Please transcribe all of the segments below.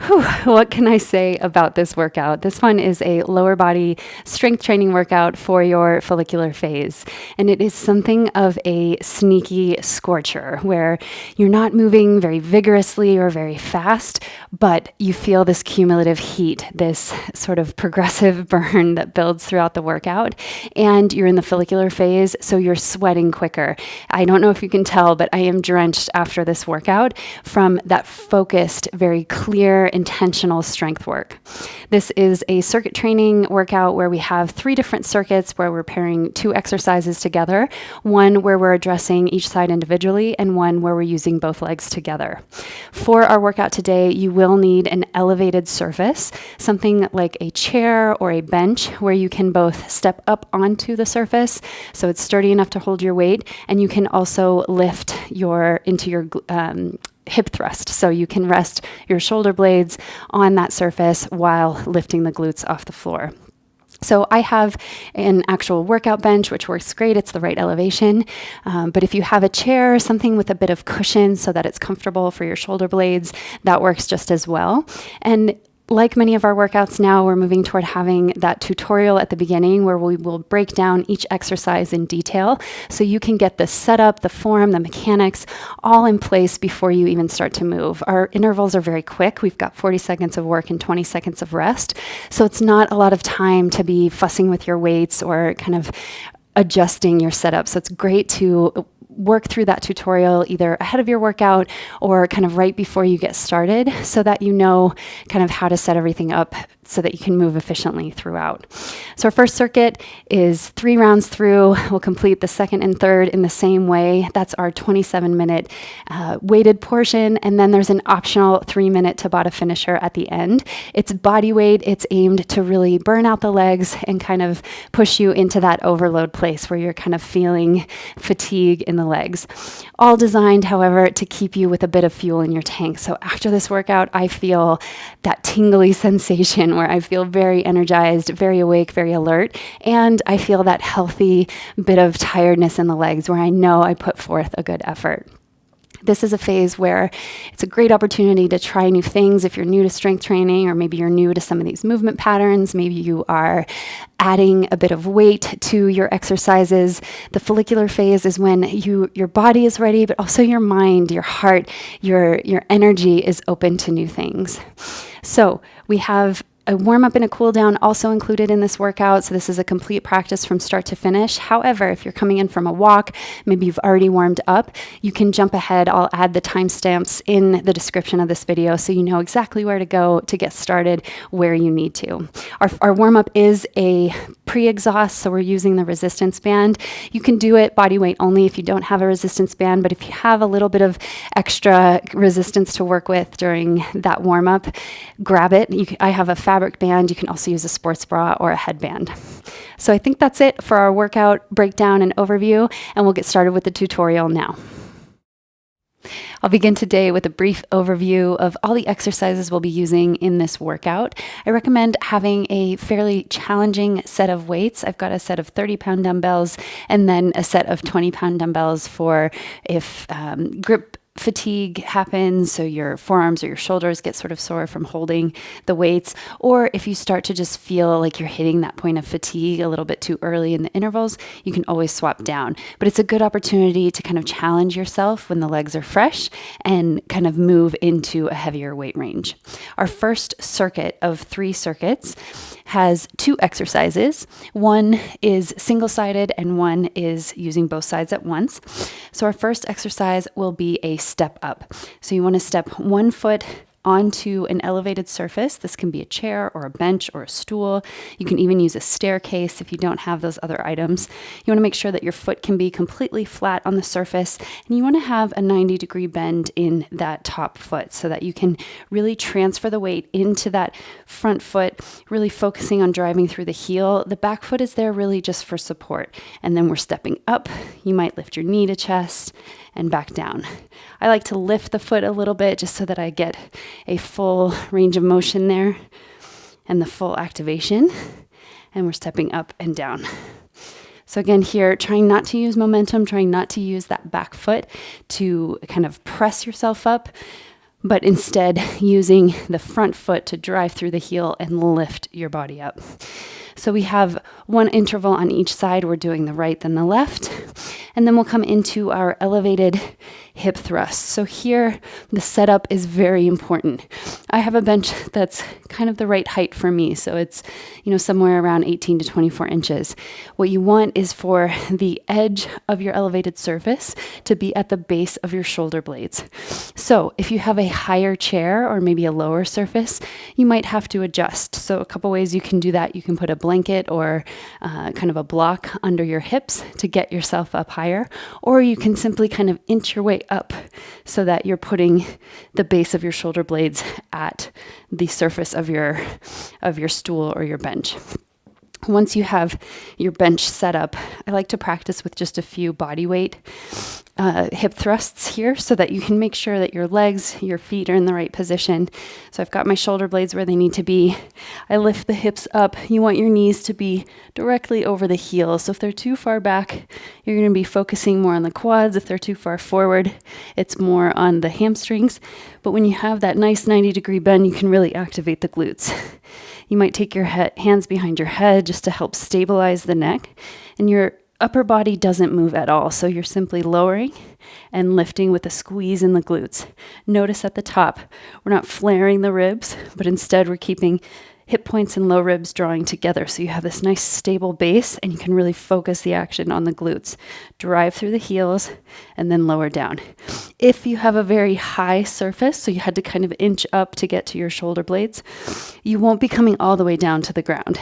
Whew, what can I say about this workout? This one is a lower body strength training workout for your follicular phase. And it is something of a sneaky scorcher where you're not moving very vigorously or very fast, but you feel this cumulative heat, this sort of progressive burn that builds throughout the workout. And you're in the follicular phase, so you're sweating quicker. I don't know if you can tell, but I am drenched after this workout from that focused, very clear, intentional strength work. This is a circuit training workout where we have 3 different circuits where we're pairing 2 exercises together, one where we're addressing each side individually and one where we're using both legs together. For our workout today, you will need an elevated surface, something like a chair or a bench where you can both step up onto the surface so it's sturdy enough to hold your weight, and you can also lift into your hip thrust. So you can rest your shoulder blades on that surface while lifting the glutes off the floor. So I have an actual workout bench, which works great. It's the right elevation. But if you have a chair, something with a bit of cushion so that it's comfortable for your shoulder blades, that works just as well. And like many of our workouts now, we're moving toward having that tutorial at the beginning where we will break down each exercise in detail so you can get the setup, the form, the mechanics all in place before you even start to move. Our intervals are very quick. We've got 40 seconds of work and 20 seconds of rest. So it's not a lot of time to be fussing with your weights or kind of adjusting your setup. So it's great to work through that tutorial either ahead of your workout or kind of right before you get started so that you know kind of how to set everything up so that you can move efficiently throughout. So our first circuit is 3 rounds through. We'll complete the second and third in the same way. That's our 27-minute weighted portion. And then there's an optional 3-minute Tabata finisher at the end. It's body weight. It's aimed to really burn out the legs and kind of push you into that overload place where you're kind of feeling fatigue in the legs. All designed, however, to keep you with a bit of fuel in your tank. So after this workout, I feel that tingly sensation where I feel very energized, very awake, very alert, and I feel that healthy bit of tiredness in the legs where I know I put forth a good effort. This is a phase where it's a great opportunity to try new things if you're new to strength training, or maybe you're new to some of these movement patterns. Maybe you are adding a bit of weight to your exercises. The follicular phase is when your body is ready, but also your mind, your heart, your energy is open to new things. So we have a warm-up and a cool-down also included in this workout, so this is a complete practice from start to finish. However, if you're coming in from a walk, maybe you've already warmed up, you can jump ahead. I'll add the timestamps in the description of this video so you know exactly where to go to get started where you need to. Our warm-up is a pre-exhaust, so we're using the resistance band. You can do it body weight only if you don't have a resistance band, but if you have a little bit of extra resistance to work with during that warm-up, grab it. I have a fabric band. You can also use a sports bra or a headband. So I think that's it for our workout breakdown and overview, and we'll get started with the tutorial now. I'll begin today with a brief overview of all the exercises we'll be using in this workout. I recommend having a fairly challenging set of weights. I've got a set of 30-pound dumbbells and then a set of 20-pound dumbbells for if grip fatigue happens, so your forearms or your shoulders get sort of sore from holding the weights, or if you start to just feel like you're hitting that point of fatigue a little bit too early in the intervals, you can always swap down. But it's a good opportunity to kind of challenge yourself when the legs are fresh and kind of move into a heavier weight range. Our first circuit of 3 circuits has 2 exercises. One is single-sided and one is using both sides at once. So our first exercise will be a step up. So you want to step 1 foot onto an elevated surface. This can be a chair or a bench or a stool. You can even use a staircase if you don't have those other items. You want to make sure that your foot can be completely flat on the surface, and you want to have a 90-degree bend in that top foot so that you can really transfer the weight into that front foot, really focusing on driving through the heel. The back foot is there really just for support. And then we're stepping up. You might lift your knee to chest and back down. I like to lift the foot a little bit just so that I get a full range of motion there and the full activation. and we're stepping up and down. So again here, trying not to use momentum, trying not to use that back foot to kind of press yourself up, but instead using the front foot to drive through the heel and lift your body up. So we have one interval on each side. We're doing the right, then the left. And then we'll come into our elevated hip thrust. So here, the setup is very important. I have a bench that's kind of the right height for me. So it's, somewhere around 18 to 24 inches. What you want is for the edge of your elevated surface to be at the base of your shoulder blades. So if you have a higher chair or maybe a lower surface, you might have to adjust. So a couple ways you can do that. You can put a blanket or kind of a block under your hips to get yourself up higher, or you can simply kind of inch your way up so that you're putting the base of your shoulder blades at the surface of your stool or your bench. Once you have your bench set up, I like to practice with just a few body weight hip thrusts here so that you can make sure that your legs, your feet are in the right position. So I've got my shoulder blades where they need to be. I lift the hips up. You want your knees to be directly over the heels. So if they're too far back, you're going to be focusing more on the quads. If they're too far forward, it's more on the hamstrings. But when you have that nice 90-degree bend, you can really activate the glutes. You might take your hands behind your head just to help stabilize the neck, and your upper body doesn't move at all. So you're simply lowering and lifting with a squeeze in the glutes. Notice at the top, we're not flaring the ribs, but instead we're keeping hip points and low ribs drawing together. So you have this nice stable base and you can really focus the action on the glutes. Drive through the heels and then lower down. If you have a very high surface, so you had to kind of inch up to get to your shoulder blades, you won't be coming all the way down to the ground.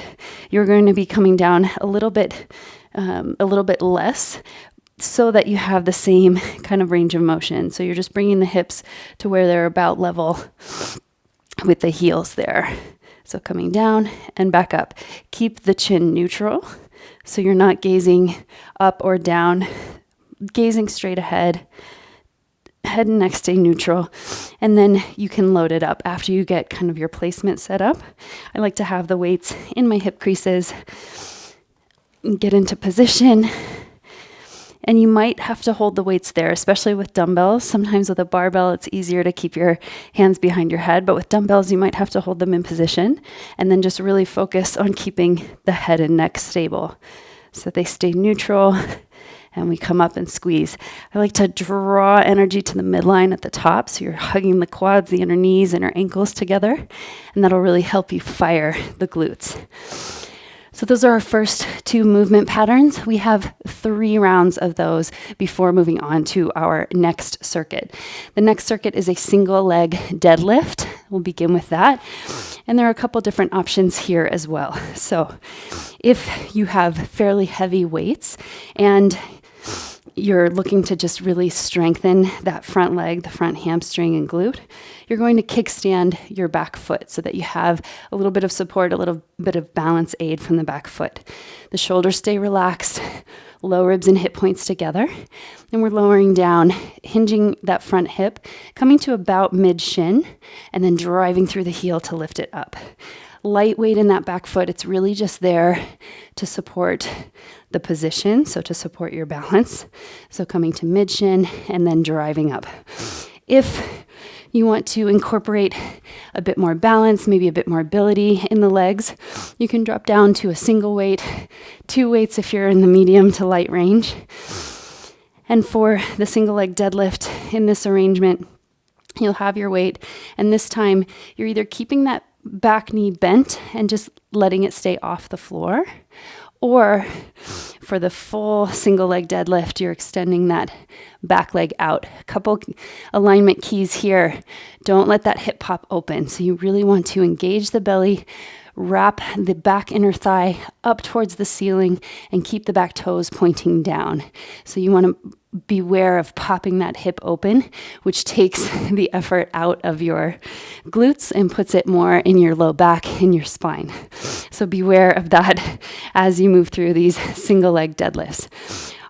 You're going to be coming down a little bit less, so that you have the same kind of range of motion. So you're just bringing the hips to where they're about level with the heels there. So coming down and back up. Keep the chin neutral, so you're not gazing up or down, gazing straight ahead. Head and neck stay neutral, and then you can load it up after you get kind of your placement set up. I like to have the weights in my hip creases, get into position, and you might have to hold the weights there, especially with dumbbells. Sometimes with a barbell, it's easier to keep your hands behind your head, but with dumbbells, you might have to hold them in position and then just really focus on keeping the head and neck stable so that they stay neutral. And we come up and squeeze. I like to draw energy to the midline at the top, so you're hugging the quads, the inner knees, and our ankles together, and that'll really help you fire the glutes. So those are our first two movement patterns. We have 3 rounds of those before moving on to our next circuit. The next circuit is a single leg deadlift. We'll begin with that. And there are a couple different options here as well. So if you have fairly heavy weights and you're looking to just really strengthen that front leg, the front hamstring and glute, you're going to kickstand your back foot so that you have a little bit of support, a little bit of balance aid from the back foot. The shoulders stay relaxed, low ribs and hip points together. And we're lowering down, hinging that front hip, coming to about mid-shin, and then driving through the heel to lift it up. Lightweight in that back foot, it's really just there to support the position, so to support your balance. So coming to mid-shin and then driving up. If you want to incorporate a bit more balance, maybe a bit more ability in the legs, you can drop down to a single weight, 2 weights if you're in the medium to light range. And for the single leg deadlift in this arrangement, you'll have your weight, and this time you're either keeping that back knee bent and just letting it stay off the floor, or for the full single leg deadlift, you're extending that back leg out. A couple alignment keys here. Don't let that hip pop open. So you really want to engage the belly, wrap the back inner thigh up towards the ceiling, and keep the back toes pointing down. So you want to beware of popping that hip open, which takes the effort out of your glutes and puts it more in your low back, in your spine. So beware of that as you move through these single leg deadlifts.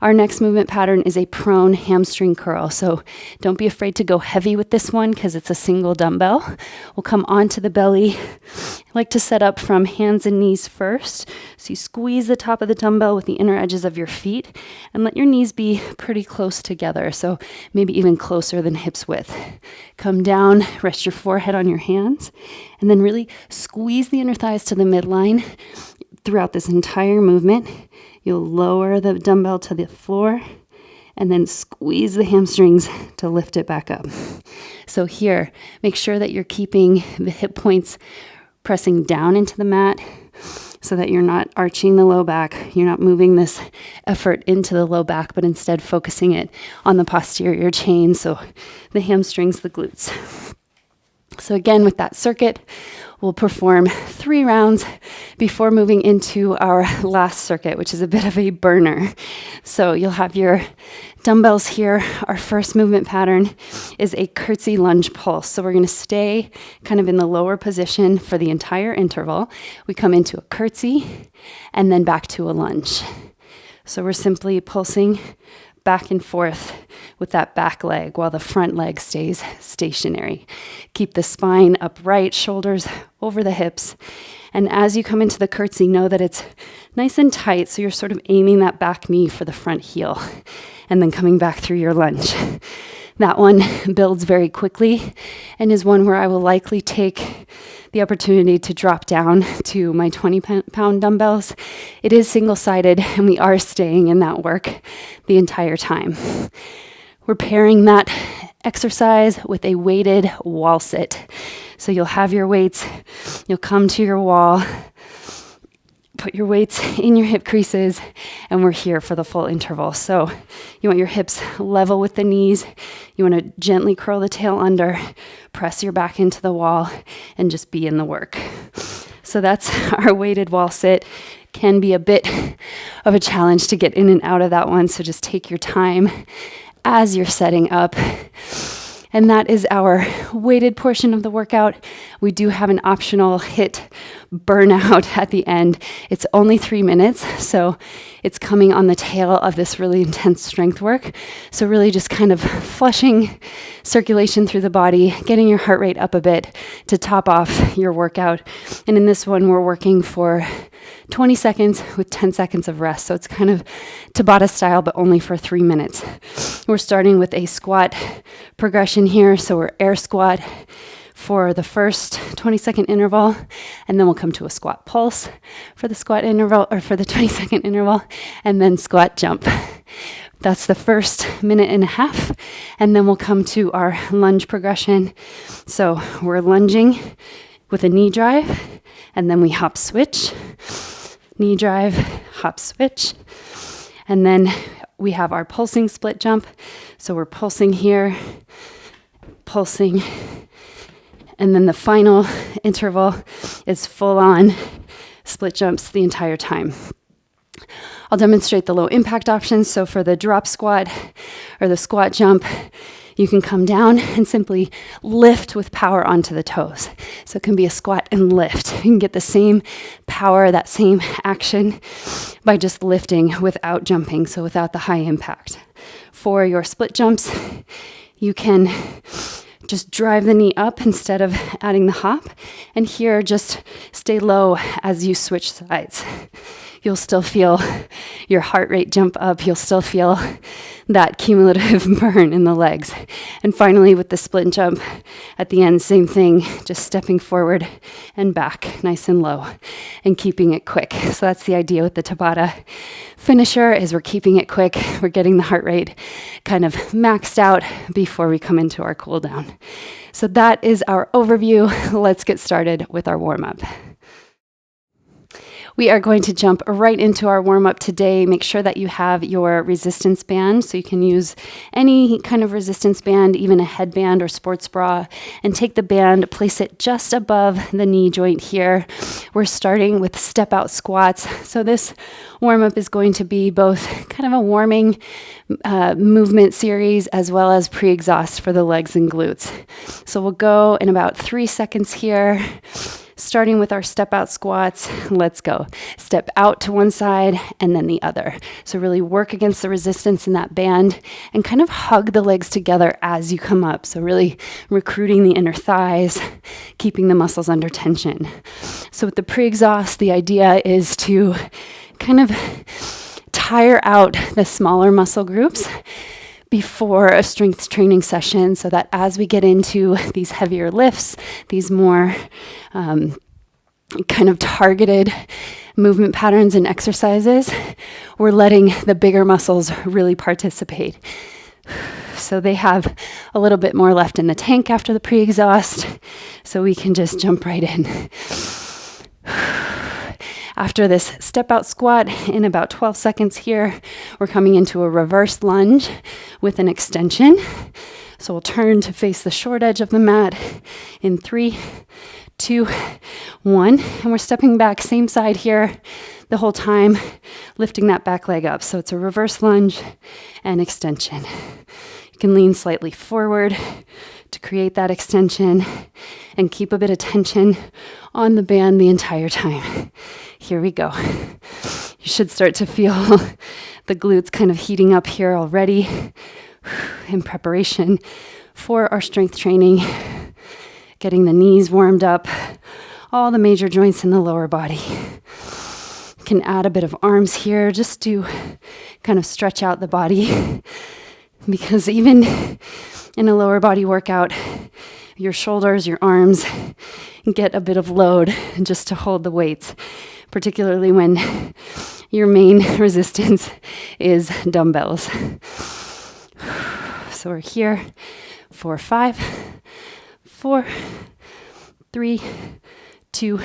Our next movement pattern is a prone hamstring curl. So don't be afraid to go heavy with this one because it's a single dumbbell. We'll come onto the belly. I like to set up from hands and knees first. So you squeeze the top of the dumbbell with the inner edges of your feet and let your knees be pretty close together. So maybe even closer than hips width. Come down, rest your forehead on your hands, and then really squeeze the inner thighs to the midline throughout this entire movement. You'll lower the dumbbell to the floor and then squeeze the hamstrings to lift it back up. So here, make sure that you're keeping the hip points pressing down into the mat so that you're not arching the low back. You're not moving this effort into the low back, but instead focusing it on the posterior chain, so the hamstrings, the glutes. So again, with that circuit, we'll perform 3 rounds before moving into our last circuit, which is a bit of a burner. So you'll have your dumbbells here. Our first movement pattern is a curtsy lunge pulse. So we're going to stay kind of in the lower position for the entire interval. We come into a curtsy and then back to a lunge. So we're simply pulsing back and forth with that back leg while the front leg stays stationary. Keep the spine upright, shoulders over the hips. And as you come into the curtsy, know that it's nice and tight, so you're sort of aiming that back knee for the front heel and then coming back through your lunge. That one builds very quickly and is one where I will likely take the opportunity to drop down to my 20-pound dumbbells. It is single-sided, and we are staying in that work the entire time. We're pairing that exercise with a weighted wall sit. So you'll have your weights, you'll come to your wall, put your weights in your hip creases, and we're here for the full interval. So you want your hips level with the knees. You want to gently curl the tail under, press your back into the wall, and just be in the work. So that's our weighted wall sit. Can be a bit of a challenge to get in and out of that one, so just take your time as you're setting up. And that is our weighted portion of the workout. We do have an optional HIIT burnout at the end. It's only 3 minutes, so it's coming on the tail of this really intense strength work. So really just kind of flushing circulation through the body, getting your heart rate up a bit to top off your workout. And in this one, we're working for 20 seconds with 10 seconds of rest. So it's kind of Tabata style, but only for 3 minutes. We're starting with a squat progression here. So we're air squat for the first 20-second interval, and then we'll come to a squat pulse for the squat interval, or for the 20-second interval, and then squat jump. That's the first minute and a half, and then we'll come to our lunge progression. So we're lunging with a knee drive, and then we hop switch, knee drive, hop switch, and then we have our pulsing split jump. So we're pulsing here, pulsing, and then the final interval is full on split jumps the entire time. I'll demonstrate the low impact options. So for the drop squat or the squat jump, you can come down and simply lift with power onto the toes. So it can be a squat and lift. You can get the same power, that same action by just lifting without jumping, so without the high impact. For your split jumps, you can just drive the knee up instead of adding the hop. And here, just stay low as you switch sides. You'll still feel your heart rate jump up. You'll still feel that cumulative burn in the legs. And finally, with the split jump at the end, same thing, just stepping forward and back, nice and low, and keeping it quick. So that's the idea with the Tabata finisher, is we're keeping it quick. We're getting the heart rate kind of maxed out before we come into our cool down. So that is our overview. Let's get started with our warm-up. We are going to jump right into our warm-up today. Make sure that you have your resistance band, so you can use any kind of resistance band, even a headband or sports bra, and take the band, place it just above the knee joint here. We're starting with step-out squats. So this warm-up is going to be both kind of a warming movement series as well as pre-exhaust for the legs and glutes. So we'll go in about 3 seconds here. starting with our step out squats. Let's go. Step out to one side and then the other. So really work against the resistance in that band and kind of hug the legs together as you come up. So really recruiting the inner thighs, keeping the muscles under tension. So with the pre-exhaust, the idea is to kind of tire out the smaller muscle groups before a strength training session, so that as we get into these heavier lifts, these more kind of targeted movement patterns and exercises, we're letting the bigger muscles really participate. So they have a little bit more left in the tank after the pre-exhaust, so we can just jump right in. After this step out squat in about 12 seconds here, we're coming into a reverse lunge with an extension. So we'll turn to face the short edge of the mat in 3, 2, 1. And we're stepping back, same side here the whole time, lifting that back leg up. So it's a reverse lunge and extension. You can lean slightly forward to create that extension and keep a bit of tension on the band the entire time. Here we go. You should start to feel the glutes kind of heating up here already in preparation for our strength training, getting the knees warmed up, all the major joints in the lower body. You can add a bit of arms here just to kind of stretch out the body, because even in a lower body workout, your shoulders, your arms get a bit of load just to hold the weights, particularly when your main resistance is dumbbells. So we're here for 5, 4, 3, 2,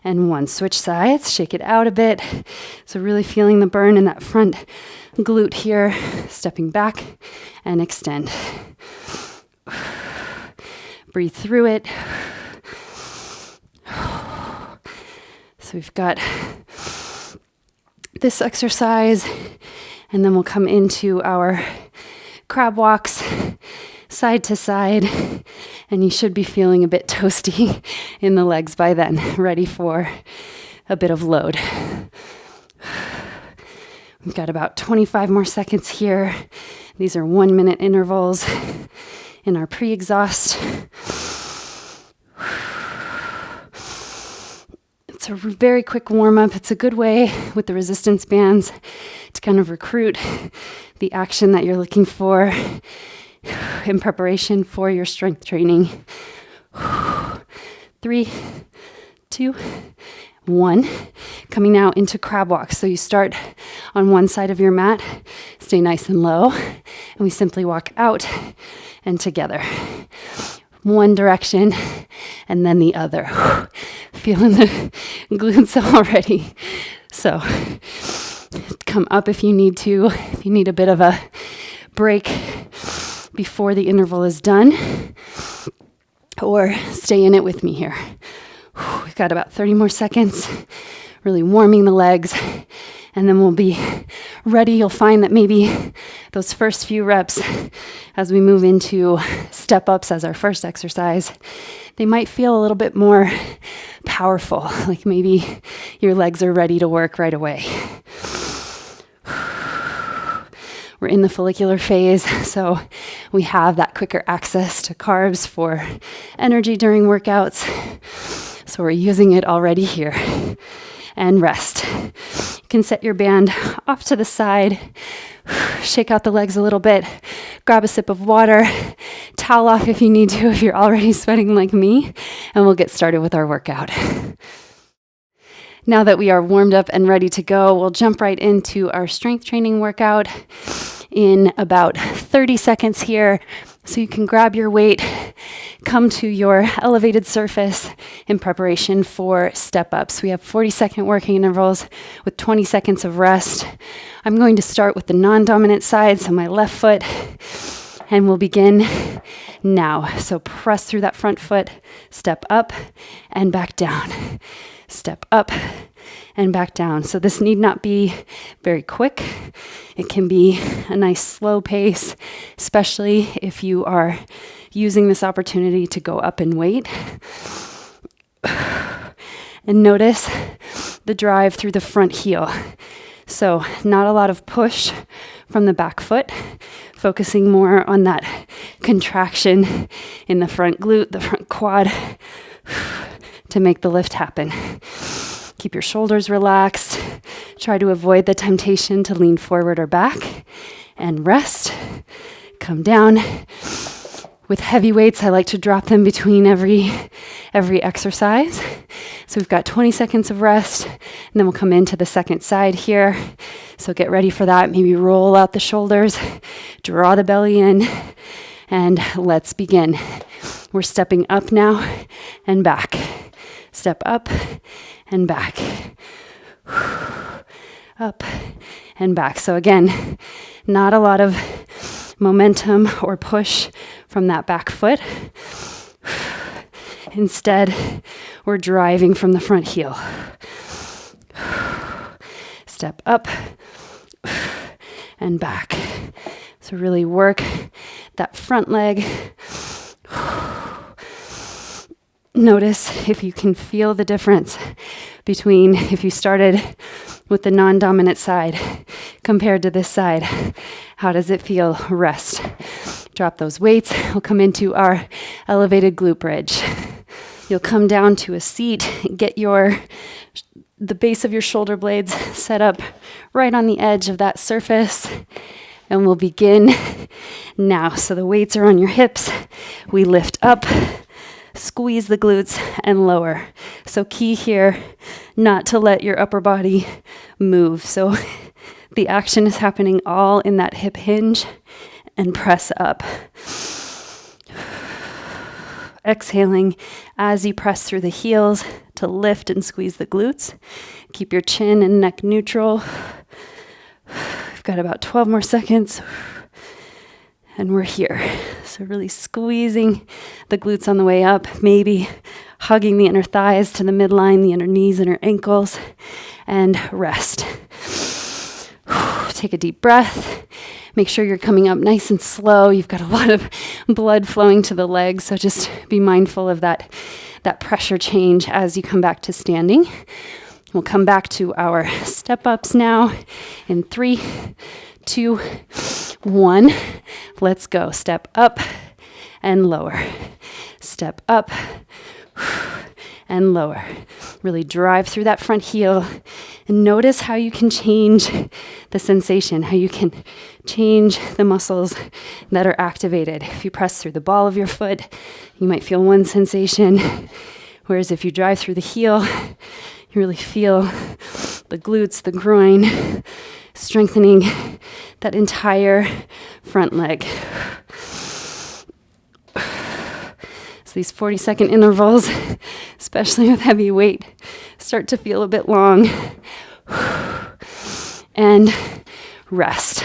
and 1. Switch sides, shake it out a bit. So really feeling the burn in that front glute here, stepping back and extend. Breathe through it. So we've got this exercise, and then we'll come into our crab walks side to side, and you should be feeling a bit toasty in the legs by then, ready for a bit of load. We've got about 25 more seconds here. These are 1-minute intervals in our pre-exhaust. It's a very quick warm-up. It's a good way with the resistance bands to kind of recruit the action that you're looking for in preparation for your strength training. 3, 2, 1. Coming now into crab walks. So you start on one side of your mat, stay nice and low, and we simply walk out and together. One direction and then the other. Feeling the glutes already. So come up if you need to, if you need a bit of a break before the interval is done, or stay in it with me here. We've got about 30 more seconds, really warming the legs, and then we'll be ready. You'll find that maybe those first few reps, as we move into step-ups as our first exercise, they might feel a little bit more powerful, like maybe your legs are ready to work right away. We're in the follicular phase, so we have that quicker access to carbs for energy during workouts. So we're using it already here. And rest. You can set your band off to the side, shake out the legs a little bit, grab a sip of water, towel off if you need to, if you're already sweating like me, and we'll get started with our workout. Now that we are warmed up and ready to go, we'll jump right into our strength training workout in about 30 seconds here. So you can grab your weight, come to your elevated surface in preparation for step-ups. We have 40-second working intervals with 20 seconds of rest. I'm going to start with the non-dominant side, so my left foot, and we'll begin now. So press through that front foot, step up and back down. Step up and back down. So this need not be very quick. It can be a nice slow pace, especially if you are using this opportunity to go up in weight. And notice the drive through the front heel. So not a lot of push from the back foot, focusing more on that contraction in the front glute, the front quad, to make the lift happen. Keep your shoulders relaxed. Try to avoid the temptation to lean forward or back, and rest. Come down. With heavy weights, I like to drop them between every exercise. So we've got 20 seconds of rest, and then we'll come into the second side here. So get ready for that. Maybe roll out the shoulders, draw the belly in, and let's begin. We're stepping up now and back. Step up and back. Up and back. So again, not a lot of momentum or push from that back foot. Instead, we're driving from the front heel. Step up and back. So really work that front leg. Notice if you can feel the difference between if you started with the non-dominant side compared to this side. How does it feel? Rest. Drop those weights. We'll come into our elevated glute bridge. You'll come down to a seat, get the base of your shoulder blades set up right on the edge of that surface, and we'll begin now. So the weights are on your hips. We lift up, squeeze the glutes, and lower. So key here, not to let your upper body move. So the action is happening all in that hip hinge, and press up. Exhaling as you press through the heels to lift and squeeze the glutes. Keep your chin and neck neutral. We've got about 12 more seconds. And we're here. So really squeezing the glutes on the way up, maybe hugging the inner thighs to the midline, the inner knees, inner ankles, and rest. Take a deep breath. Make sure you're coming up nice and slow. You've got a lot of blood flowing to the legs, so just be mindful of that pressure change as you come back to standing. We'll come back to our step-ups now in 3, 2, 1. Let's go. Step up and lower. Step up and lower. Really drive through that front heel and notice how you can change the sensation, how you can change the muscles that are activated. If you press through the ball of your foot, you might feel one sensation, whereas if you drive through the heel, you really feel the glutes, the groin, strengthening that entire front leg. So these 40-second intervals, especially with heavy weight, start to feel a bit long. And rest.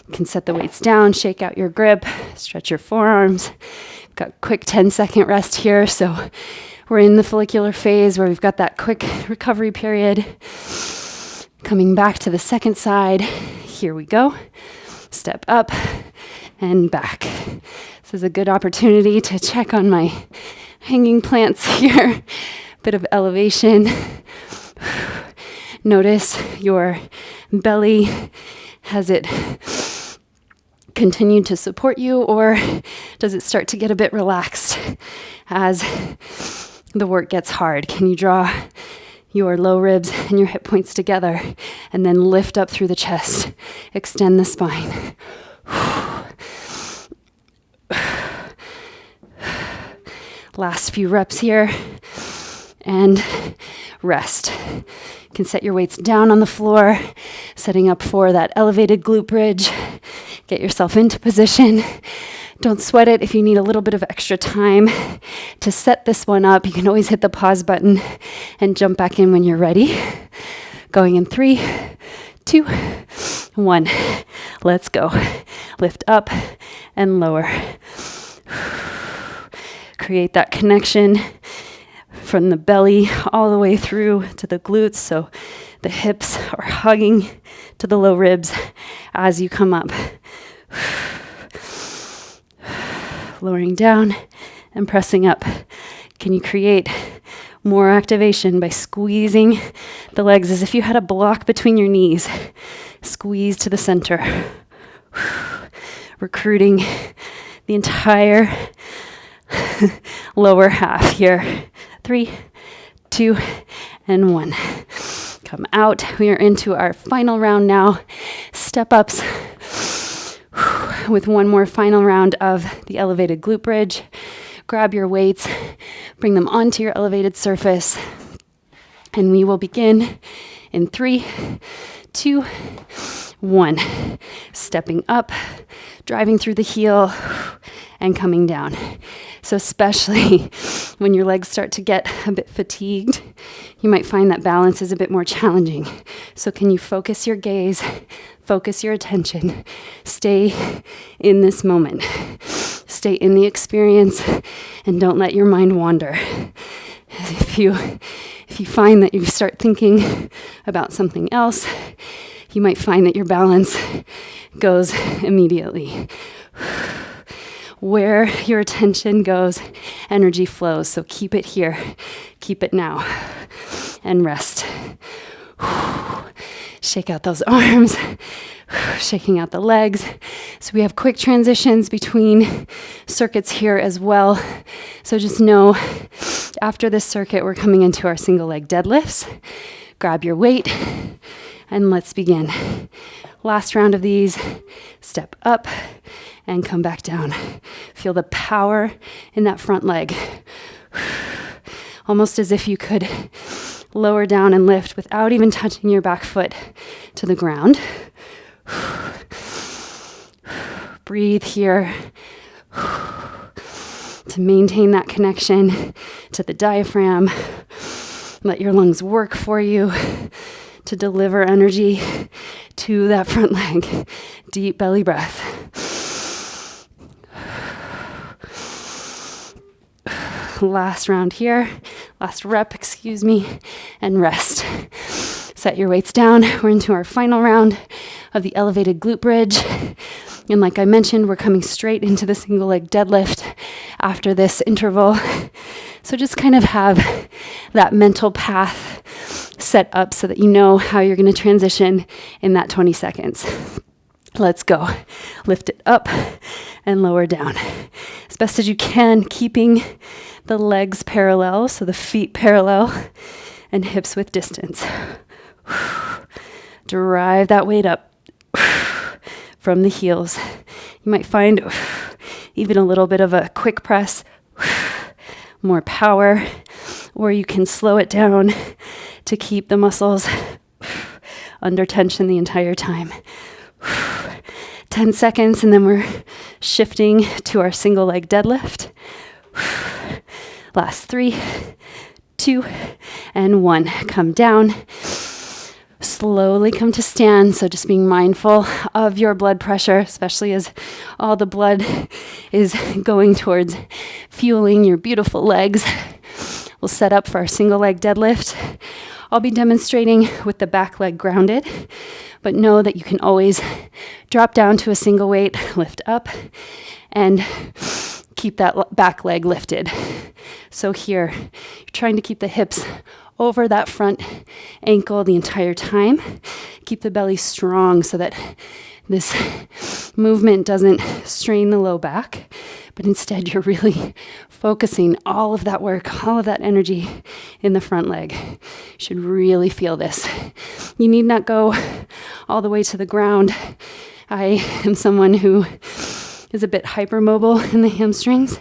You can set the weights down, shake out your grip, stretch your forearms. Got a quick 10-second rest here. So we're in the follicular phase where we've got that quick recovery period. Coming back to the second side. Here we go. Step up and back. This is a good opportunity to check on my hanging plants here. Bit of elevation. Notice your belly. Has it continued to support you, or does it start to get a bit relaxed as the work gets hard? Can you draw your low ribs and your hip points together and then lift up through the chest? Extend the spine. Last few reps here, and rest. You can set your weights down on the floor, setting up for that elevated glute bridge. Get yourself into position. Don't sweat it if you need a little bit of extra time to set this one up. You can always hit the pause button and jump back in when you're ready. Going in 3, 2, 1. Let's go. Lift up and lower. Create that connection from the belly all the way through to the glutes, so the hips are hugging to the low ribs as you come up. Lowering down and pressing up. Can you create More activation by squeezing the legs as if you had a block between your knees. Squeeze to the center. Recruiting the entire lower half here. 3, 2, and 1. Come out. We are into our final round now. Step ups with one more final round of the elevated glute bridge. Grab your weights, bring them onto your elevated surface, and we will begin in 3, 2, 1. Stepping up, driving through the heel, and coming down. So especially when your legs start to get a bit fatigued, you might find that balance is a bit more challenging. So can you focus your gaze, focus your attention, stay in this moment, stay in the experience, and don't let your mind wander. If you find that you start thinking about something else, you might find that your balance goes immediately. Where your attention goes, energy flows. So keep it here, keep it now, and rest. Shake out those arms, shaking out the legs. So we have quick transitions between circuits here as well. So just know, after this circuit, we're coming into our single leg deadlifts. Grab your weight, and let's begin. Last round of these, step up and come back down. Feel the power in that front leg. Almost as if you could lower down and lift without even touching your back foot to the ground. Breathe here to maintain that connection to the diaphragm. Let your lungs work for you to deliver energy to that front leg. Deep belly breath. Last round here, last rep, and rest. Set your weights down. We're into our final round of the elevated glute bridge. And like I mentioned, we're coming straight into the single leg deadlift after this interval. So just kind of have that mental path set up so that you know how you're going to transition in that 20 seconds. Let's go. Lift it up and lower down. As best as you can, keeping the legs parallel, so the feet parallel and hips with distance. Drive that weight up from the heels. You might find even a little bit of a quick press, more power, or you can slow it down to keep the muscles under tension the entire time. 10 seconds, and then we're shifting to our single leg deadlift. Last 3, 2, and 1. Come down. Slowly come to stand. So just being mindful of your blood pressure, especially as all the blood is going towards fueling your beautiful legs. We'll set up for our single leg deadlift. I'll be demonstrating with the back leg grounded, but know that you can always drop down to a single weight, lift up, and keep that back leg lifted. So here, you're trying to keep the hips over that front ankle the entire time. Keep the belly strong so that this movement doesn't strain the low back, but instead you're really focusing all of that work, all of that energy in the front leg. You should really feel this. You need not go all the way to the ground. I am someone who is a bit hypermobile in the hamstrings,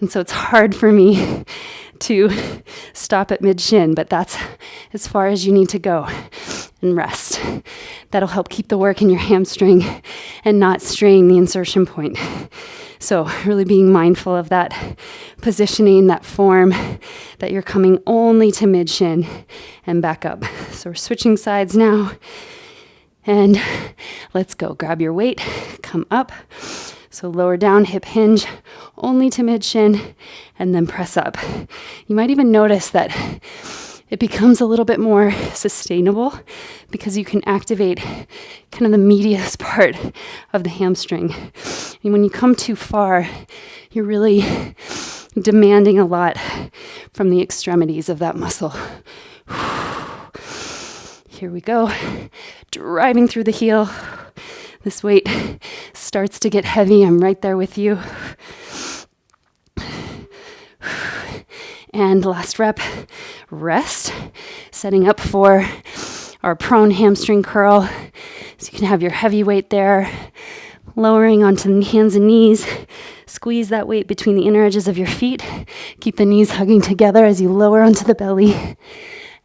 and so it's hard for me to stop at mid-shin, but that's as far as you need to go, and rest. That'll help keep the work in your hamstring and not strain the insertion point. So really being mindful of that positioning, that form, that you're coming only to mid-shin and back up. So we're switching sides now, and let's go. Grab your weight, come up. So lower down, hip hinge, only to mid-shin, and then press up. You might even notice that it becomes a little bit more sustainable because you can activate kind of the medius part of the hamstring. And when you come too far, you're really demanding a lot from the extremities of that muscle. Here we go. Driving through the heel. This weight starts to get heavy. I'm right there with you. And last rep, rest. Setting up for our prone hamstring curl. So you can have your heavy weight there. Lowering onto the hands and knees. Squeeze that weight between the inner edges of your feet. Keep the knees hugging together as you lower onto the belly.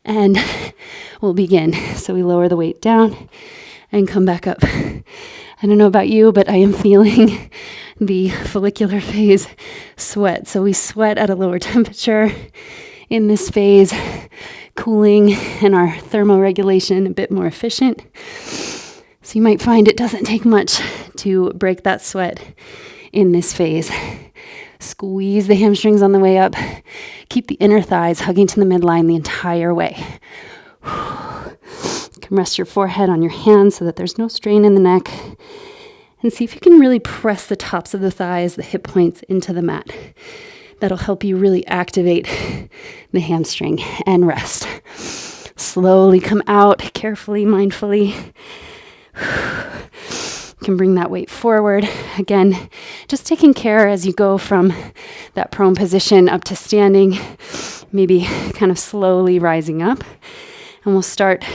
And we'll begin. So we lower the weight down and come back up. I don't know about you, but I am feeling the follicular phase sweat. So we sweat at a lower temperature in this phase, cooling and our thermoregulation a bit more efficient. So you might find it doesn't take much to break that sweat in this phase. Squeeze the hamstrings on the way up. Keep the inner thighs hugging to the midline the entire way. You can rest your forehead on your hands so that there's no strain in the neck. And see if you can really press the tops of the thighs, the hip points into the mat. That'll help you really activate the hamstring and rest. Slowly come out, carefully, mindfully. You can bring that weight forward. Again, just taking care as you go from that prone position up to standing, maybe kind of slowly rising up. And we'll start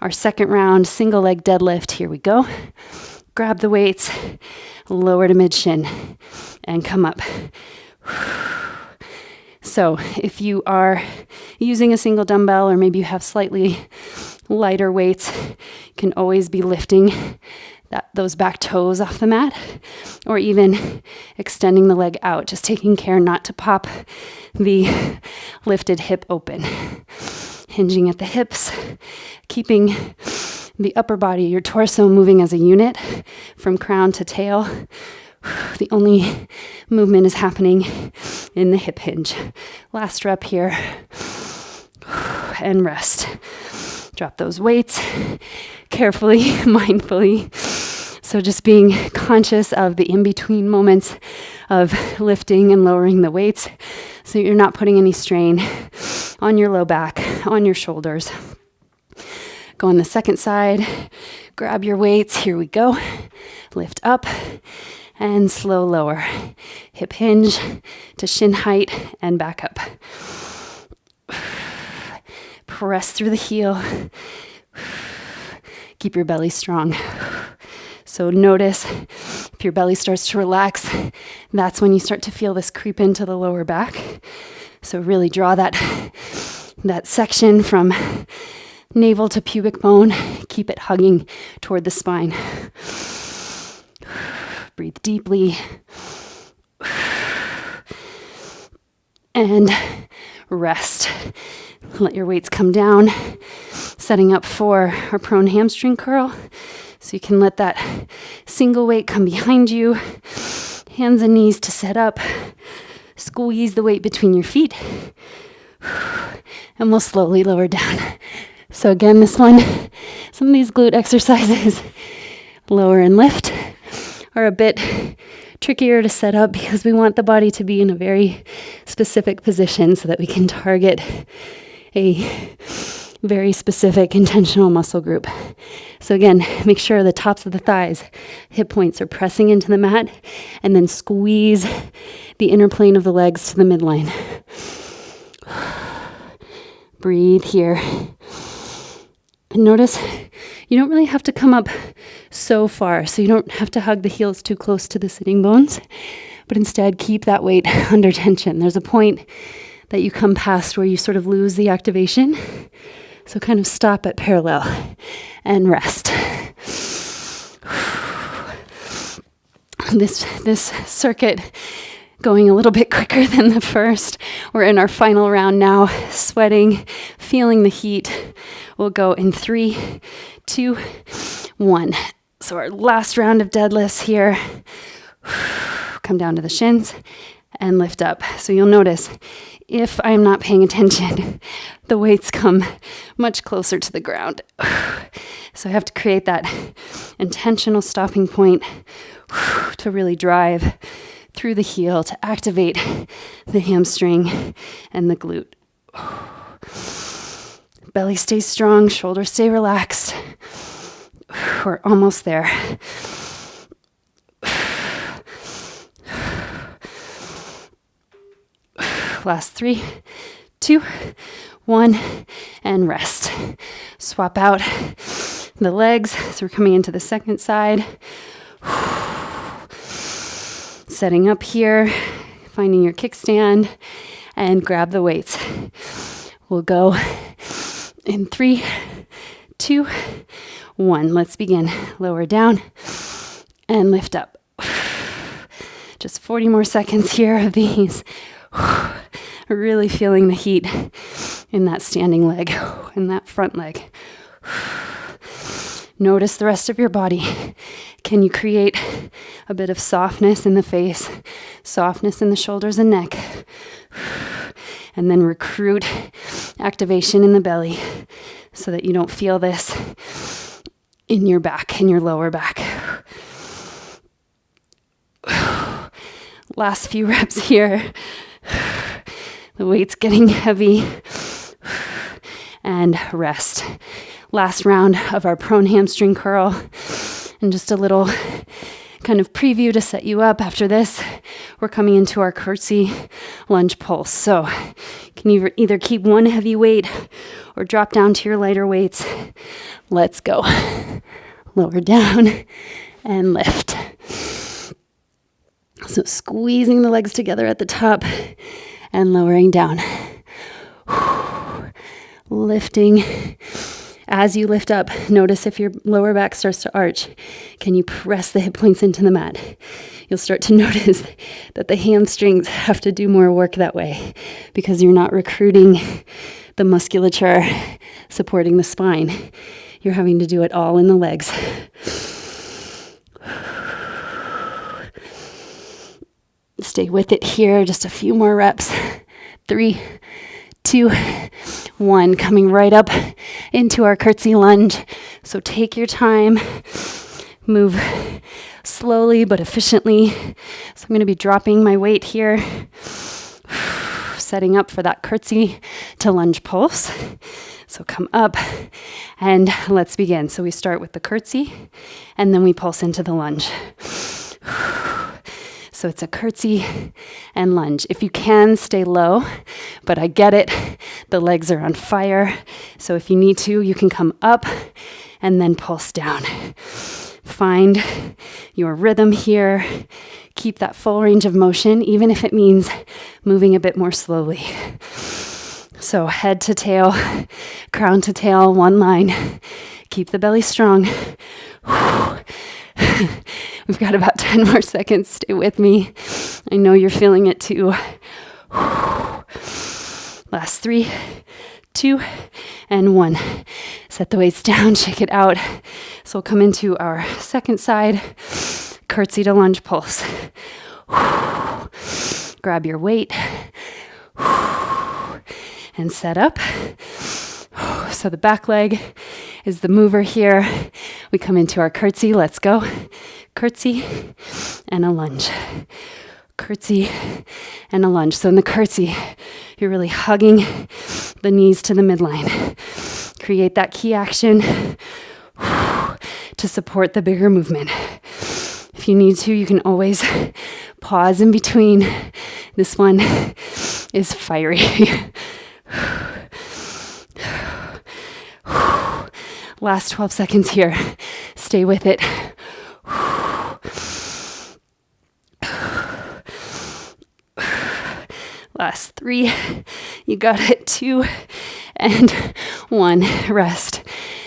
our second round, single leg deadlift. Here we go. Grab the weights, lower to mid shin, and come up. So if you are using a single dumbbell, or maybe you have slightly lighter weights, you can always be lifting those back toes off the mat, or even extending the leg out, just taking care not to pop the lifted hip open. Hinging at the hips, keeping the upper body, your torso moving as a unit from crown to tail. The only movement is happening in the hip hinge. Last rep here, and rest. Drop those weights carefully, mindfully. So just being conscious of the in-between moments of lifting and lowering the weights so you're not putting any strain on your low back, on your shoulders. Go on the second side, grab your weights, here we go. Lift up and slow lower. Hip hinge to shin height and back up. Press through the heel. Keep your belly strong. So notice if your belly starts to relax, that's when you start to feel this creep into the lower back. So really draw that section from navel to pubic bone. Keep it hugging toward the spine. Breathe deeply. And rest. Let your weights come down. Setting up for our prone hamstring curl. So you can let that single weight come behind you. Hands and knees to set up. Squeeze the weight between your feet. And we'll slowly lower down. So again, this one, some of these glute exercises, lower and lift, are a bit trickier to set up because we want the body to be in a very specific position so that we can target a very specific intentional muscle group. So again, make sure the tops of the thighs, hip points are pressing into the mat, and then squeeze the inner plane of the legs to the midline. Breathe here. And notice you don't really have to come up so far, so you don't have to hug the heels too close to the sitting bones, but instead keep that weight under tension. There's a point that you come past where you sort of lose the activation. So kind of stop at parallel and rest. This circuit going a little bit quicker than the first. We're in our final round now, sweating, feeling the heat. We'll go in 3, 2, 1. So our last round of deadlifts here. Come down to the shins and lift up. So you'll notice if I'm not paying attention, the weights come much closer to the ground. So I have to create that intentional stopping point to really drive through the heel to activate the hamstring and the glute. Belly stays strong, shoulders stay relaxed. We're almost there. Last 3, 2, 1, and rest. Swap out the legs. So we're coming into the second side. Setting up here, finding your kickstand, and grab the weights. We'll go in 3, 2, 1. Let's begin. Lower down and lift up. Just 40 more seconds here of these. Really feeling the heat in that standing leg, in that front leg. Notice the rest of your body. Can you create a bit of softness in the face, softness in the shoulders and neck, and then recruit activation in the belly so that you don't feel this in your back, in your lower back. Last few reps here. The weight's getting heavy. And rest. Last round of our prone hamstring curl. And just a little kind of preview to set you up. After this, we're coming into our curtsy lunge pulse. So you can either keep one heavy weight or drop down to your lighter weights. Let's go. Lower down and lift. So squeezing the legs together at the top and lowering down. Lifting. As you lift up, notice if your lower back starts to arch. Can you press the hip points into the mat? You'll start to notice that the hamstrings have to do more work that way because you're not recruiting the musculature supporting the spine. You're having to do it all in the legs. Stay with it here, just a few more reps. 3, 2, 1, coming right up into our curtsy lunge. So take your time, move slowly but efficiently. So I'm going to be dropping my weight here, setting up for that curtsy to lunge pulse. So come up and let's begin. So we start with the curtsy and then we pulse into the lunge. So it's a curtsy and lunge. If you can, stay low, but I get it. The legs are on fire. So if you need to, you can come up and then pulse down. Find your rhythm here. Keep that full range of motion, even if it means moving a bit more slowly. So head to tail, crown to tail, one line. Keep the belly strong. We've got about 10 more seconds. Stay with me. I know you're feeling it too. Last 3, 2, and 1. Set the weights down, shake it out. So we'll come into our second side, curtsy to lunge pulse. Grab your weight and set up. So the back leg is the mover here. We come into our curtsy. Let's go. Curtsy and a lunge. Curtsy and a lunge. So in the curtsy, you're really hugging the knees to the midline. Create that key action to support the bigger movement. If you need to, you can always pause in between. This one is fiery. Last 12 seconds here. Stay with it. Last 3. You got it. 2 and 1. Rest.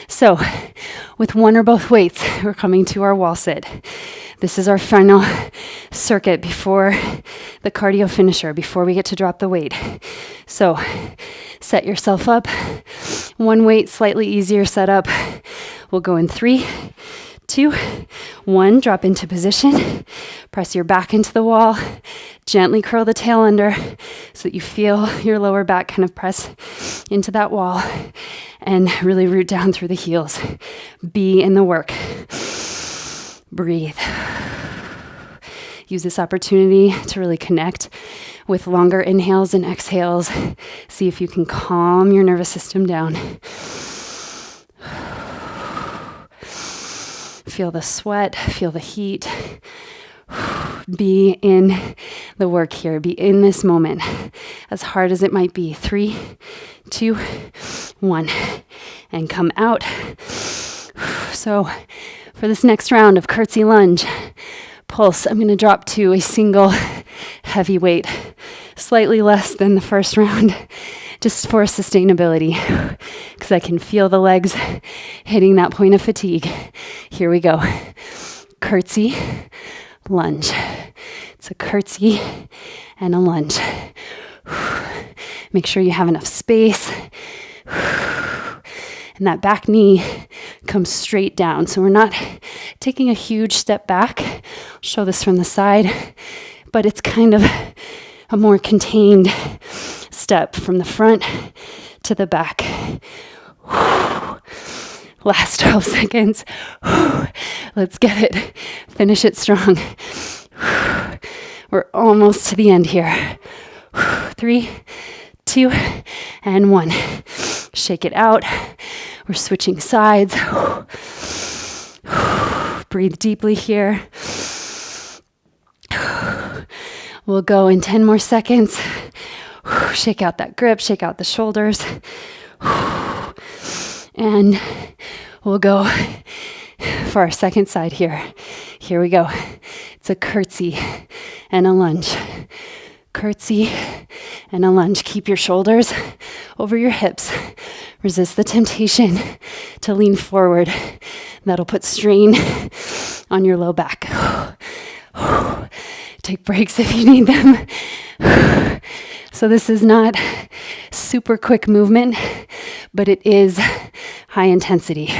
So, with one or both weights, we're coming to our wall sit. This is our final circuit before the cardio finisher, before we get to drop the weight. So, set yourself up. One weight, slightly easier setup. We'll go in 3, 2, 1. Drop into position. Press your back into the wall. Gently curl the tail under so that you feel your lower back kind of press into that wall and really root down through the heels. Be in the work. Breathe. Use this opportunity to really connect with longer inhales and exhales. See if you can calm your nervous system down. Feel the sweat, feel the heat. Be in the work here. Be in this moment, as hard as it might be. 3, 2, 1, and come out. So for this next round of curtsy lunge, pulse, I'm going to drop to a single heavy weight, slightly less than the first round, just for sustainability, because I can feel the legs hitting that point of fatigue. Here we go. Curtsy, lunge. It's a curtsy and a lunge. Make sure you have enough space. And that back knee comes straight down. So we're not taking a huge step back. I'll show this from the side, but it's kind of a more contained step from the front to the back. Last 12 seconds. Let's get it. Finish it strong. We're almost to the end here. 3, 2, and 1. Shake it out. We're switching sides. Breathe deeply here. We'll go in 10 more seconds. Shake out that grip, shake out the shoulders. And we'll go for our second side here. Here we go. It's a curtsy and a lunge. Curtsy and a lunge. Keep your shoulders over your hips. Resist the temptation to lean forward. That'll put strain on your low back. Take breaks if you need them. So this is not super quick movement, but it is high intensity.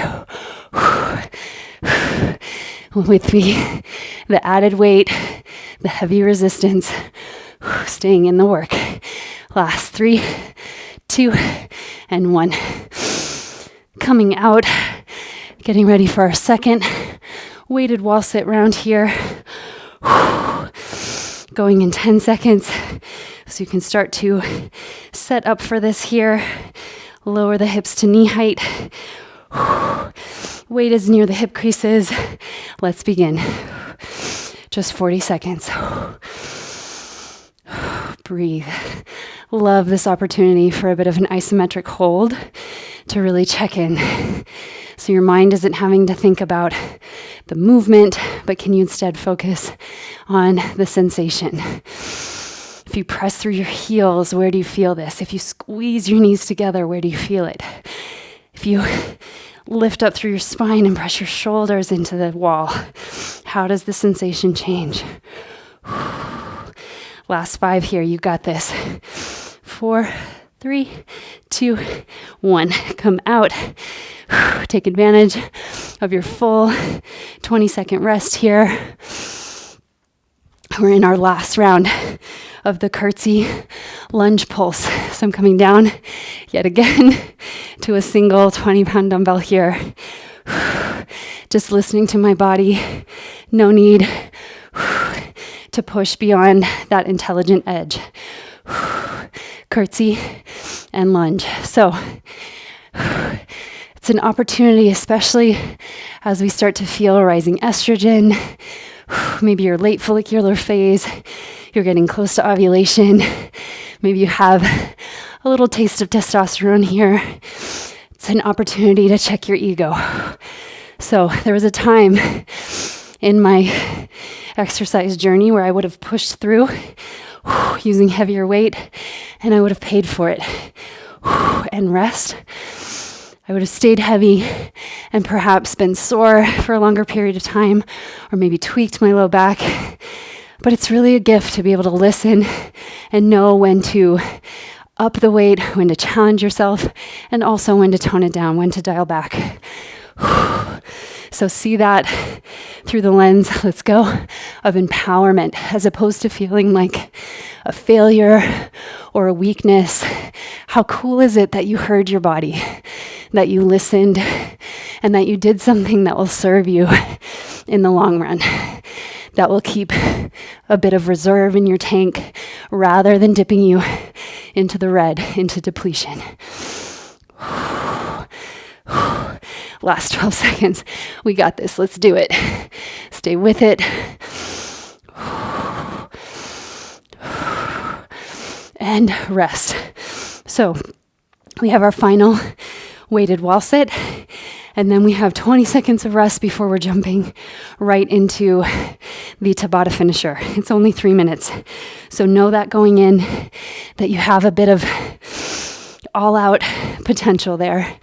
With the added weight, the heavy resistance, staying in the work. Last 3, 2, and 1. Coming out, getting ready for our second weighted wall sit round here. Going in 10 seconds. So you can start to set up for this here. Lower the hips to knee height. Weight is near the hip creases. Let's begin. Just 40 seconds. Breathe. Love this opportunity for a bit of an isometric hold to really check in. So your mind isn't having to think about the movement, but can you instead focus on the sensation? If you press through your heels, where do you feel this? If you squeeze your knees together, where do you feel it? If you lift up through your spine and press your shoulders into the wall, how does the sensation change? Last 5 here, you got this. 4, 3, 2, 1. Come out. Take advantage of your full 20-second rest here. We're in our last round of the curtsy lunge pulse. So I'm coming down yet again to a single 20-pound dumbbell here. Just listening to my body. No need to push beyond that intelligent edge. Curtsy and lunge. So it's an opportunity, especially as we start to feel rising estrogen, maybe your late follicular phase, you're getting close to ovulation, maybe you have a little taste of testosterone here. It's an opportunity to check your ego. So there was a time in my exercise journey where I would have pushed through using heavier weight and I would have paid for it. And rest, I would have stayed heavy and perhaps been sore for a longer period of time or maybe tweaked my low back. But it's really a gift to be able to listen and know when to up the weight, when to challenge yourself, and also when to tone it down, when to dial back. So see that through the lens, let's go, of empowerment, as opposed to feeling like a failure or a weakness. How cool is it that you heard your body, that you listened, and that you did something that will serve you in the long run? That will keep a bit of reserve in your tank rather than dipping you into the red, into depletion. Last 12 seconds. We got this. Let's do it. Stay with it. And rest. So we have our final weighted wall sit, and then we have 20 seconds of rest before we're jumping right into the Tabata finisher. It's only 3 minutes. So know that going in, that you have a bit of all-out potential there.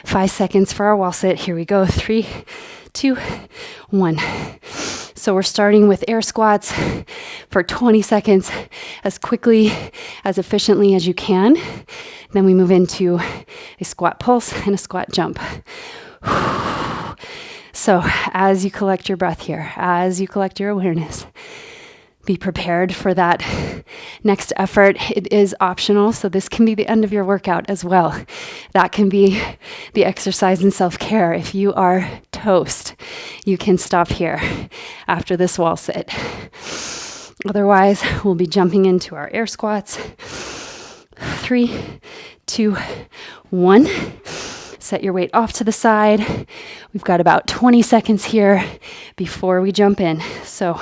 5 seconds for our wall sit. Here we go. 3, 2, 1. So we're starting with air squats for 20 seconds, as quickly, as efficiently as you can. Then we move into a squat pulse and a squat jump. So as you collect your breath here, as you collect your awareness, be prepared for that next effort. It is optional, so this can be the end of your workout as well. That can be the exercise in self-care. If you are toast, you can stop here after this wall sit. Otherwise, we'll be jumping into our air squats. 3, 2, 1. Set your weight off to the side. We've got about 20 seconds here before we jump in. So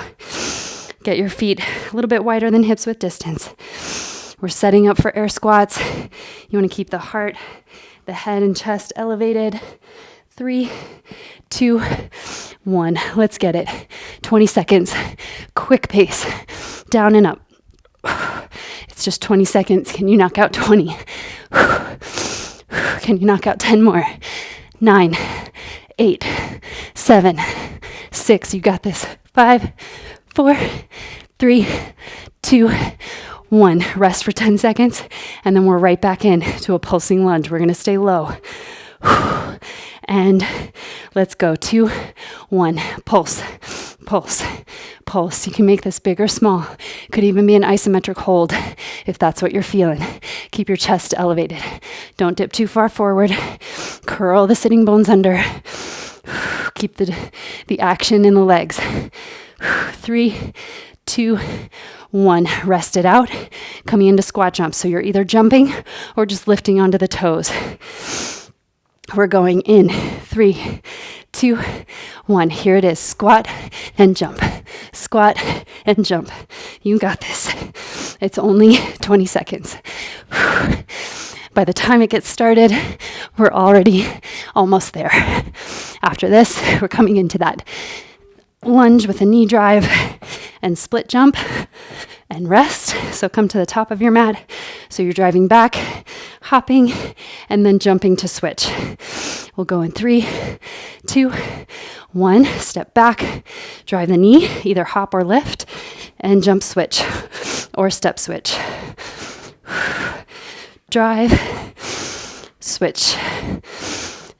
get your feet a little bit wider than hips width distance. We're setting up for air squats. You want to keep the heart, the head and chest elevated. 3, 2, 1. Let's get it. 20 seconds. Quick pace. Down and up. It's just 20 seconds. Can you knock out 20? Can you knock out 10 more? 9, 8, 7, 6. You got this. 5, 4, 3, 2, 1. Rest for 10 seconds, and then we're right back in to a pulsing lunge. We're going to stay low. And let's go. 2, 1. Pulse, pulse, pulse. You can make this big or small. Could even be an isometric hold if that's what you're feeling. Keep your chest elevated. Don't dip too far forward. Curl the sitting bones under. Keep the action in the legs. 3, 2, 1. Rest it out. Coming into squat jump. So you're either jumping or just lifting onto the toes. We're going in. 3, 2, 1. Here it is. Squat and jump. Squat and jump. You got this. It's only 20 seconds. By the time it gets started, we're already almost there. After this, we're coming into that lunge with a knee drive and split jump and rest. So come to the top of your mat. So you're driving back, hopping, and then jumping to switch. We'll go in 3, 2, 1. Step back, drive the knee, either hop or lift, and jump switch or step switch. Drive, switch,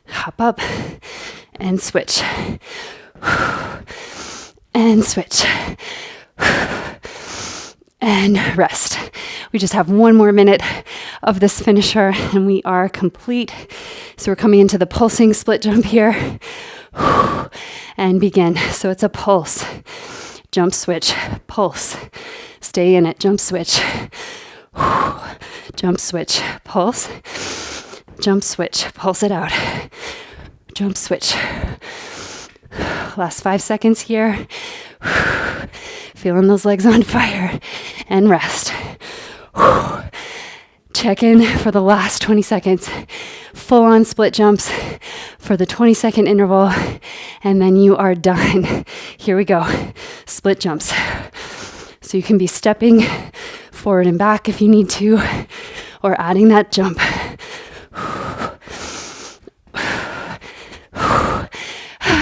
hop up, and switch. And switch. And rest. We just have 1 more minute of this finisher and we are complete. So we're coming into the pulsing split jump here. And begin. So it's a pulse. Jump switch. Pulse. Stay in it. Jump switch. Jump switch. Pulse. Jump switch. Pulse it out. Jump switch. Last 5 seconds here. Feeling those legs on fire. And rest. Check in for the last 20 seconds. Full on split jumps for the 20-second interval. And then you are done. Here we go. Split jumps. So you can be stepping forward and back if you need to, or adding that jump.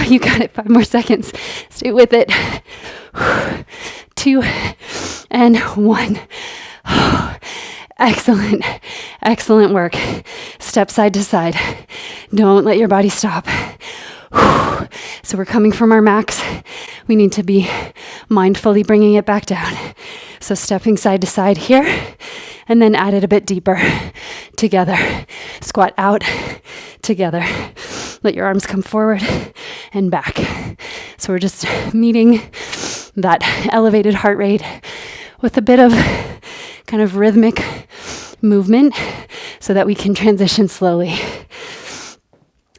You got it. 5 more seconds. Stay with it. 2 and 1. Excellent. Excellent work. Step side to side. Don't let your body stop. So we're coming from our max. We need to be mindfully bringing it back down. So stepping side to side here, and then add it a bit deeper. Together. Squat out. Together. Let your arms come forward and back. So we're just meeting that elevated heart rate with a bit of kind of rhythmic movement so that we can transition slowly.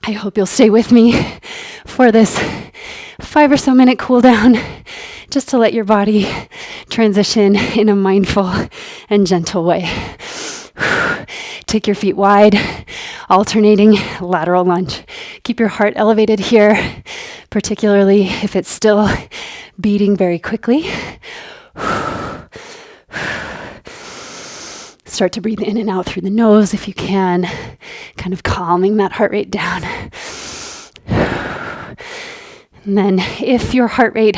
I hope you'll stay with me for this 5 or so minute cool down, just to let your body transition in a mindful and gentle way. Take your feet wide, alternating lateral lunge. Keep your heart elevated here, particularly if it's still beating very quickly. Start to breathe in and out through the nose if you can, kind of calming that heart rate down. And then if your heart rate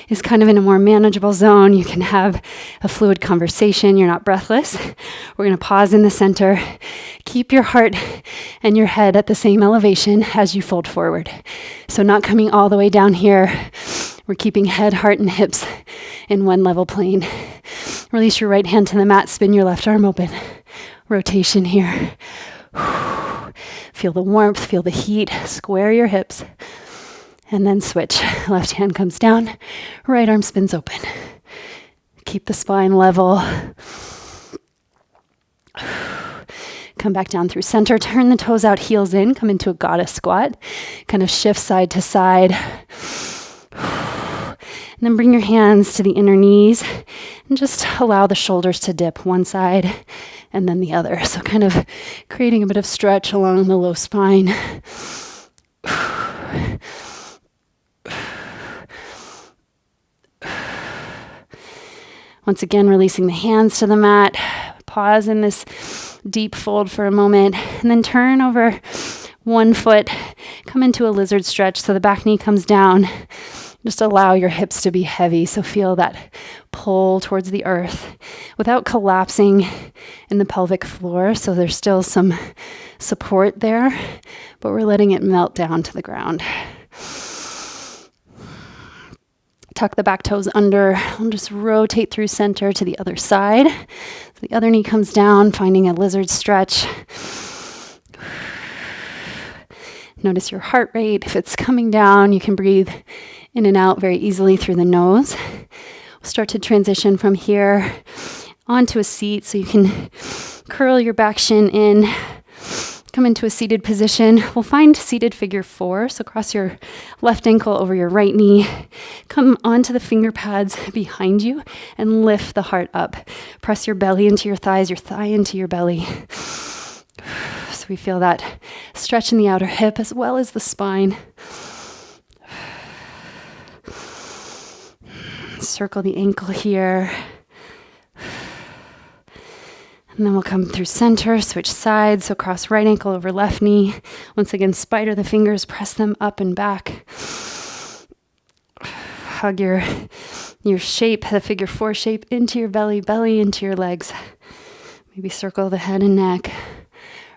is kind of in a more manageable zone, you can have a fluid conversation. You're not breathless. We're going to pause in the center. Keep your heart and your head at the same elevation as you fold forward. So not coming all the way down here. We're keeping head, heart, and hips in one level plane. Release your right hand to the mat. Spin your left arm open. Rotation here. Feel the warmth. Feel the heat. Square your hips. And then switch. Left hand comes down. Right arm spins open. Keep the spine level. Come back down through center. Turn the toes out, heels in. Come into a goddess squat. Kind of shift side to side. And then bring your hands to the inner knees and just allow the shoulders to dip one side and then the other. So kind of creating a bit of stretch along the low spine. Once again, releasing the hands to the mat. Pause in this deep fold for a moment and then turn over one foot. Come into a lizard stretch so the back knee comes down. Just allow your hips to be heavy, so feel that pull towards the earth without collapsing in the pelvic floor. So there's still some support there, but we're letting it melt down to the ground. Tuck the back toes under. I'll just rotate through center to the other side. So the other knee comes down, finding a lizard stretch. Notice your heart rate. If it's coming down, you can breathe in and out very easily through the nose. We'll start to transition from here onto a seat, so you can curl your back shin in, come into a seated position. We'll find seated figure 4. So cross your left ankle over your right knee. Come onto the finger pads behind you and lift the heart up. Press your belly into your thighs, your thigh into your belly. So we feel that stretch in the outer hip as well as the spine. Circle the ankle here. And then we'll come through center, switch sides. So cross right ankle over left knee. Once again, spider the fingers, press them up and back. Hug your shape, the figure 4 shape into your belly, belly into your legs. Maybe circle the head and neck.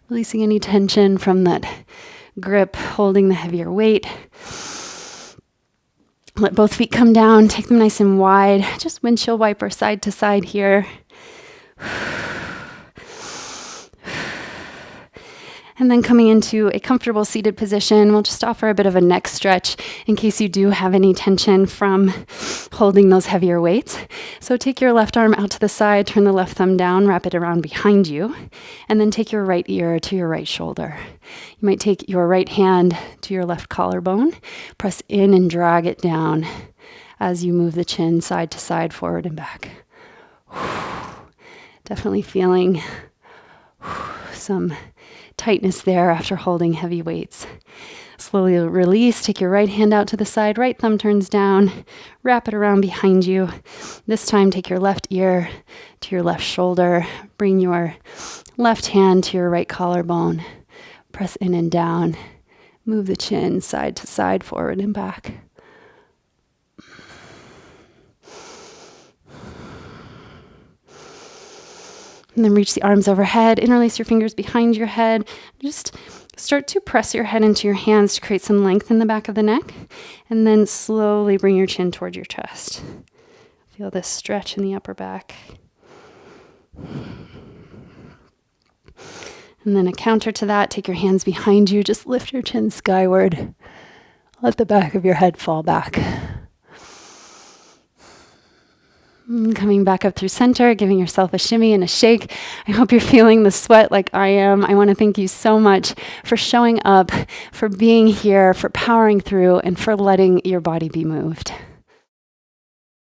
Releasing any tension from that grip, holding the heavier weight. Let both feet come down, take them nice and wide. Just windshield wiper side to side here. And then coming into a comfortable seated position, we'll just offer a bit of a neck stretch in case you do have any tension from holding those heavier weights. So take your left arm out to the side, turn the left thumb down, wrap it around behind you, and then take your right ear to your right shoulder. You might take your right hand to your left collarbone, press in and drag it down as you move the chin side to side, forward and back. Definitely feeling some tightness there after holding heavy weights. Slowly release, take your right hand out to the side, right thumb turns down, wrap it around behind you. This time take your left ear to your left shoulder, bring your left hand to your right collarbone, press in and down, move the chin side to side, forward and back. And then reach the arms overhead, interlace your fingers behind your head. Just start to press your head into your hands to create some length in the back of the neck. And then slowly bring your chin towards your chest. Feel this stretch in the upper back. And then a counter to that, take your hands behind you. Just lift your chin skyward. Let the back of your head fall back. Coming back up through center, giving yourself a shimmy and a shake. I hope you're feeling the sweat like I am. I want to thank you so much for showing up, for being here, for powering through, and for letting your body be moved.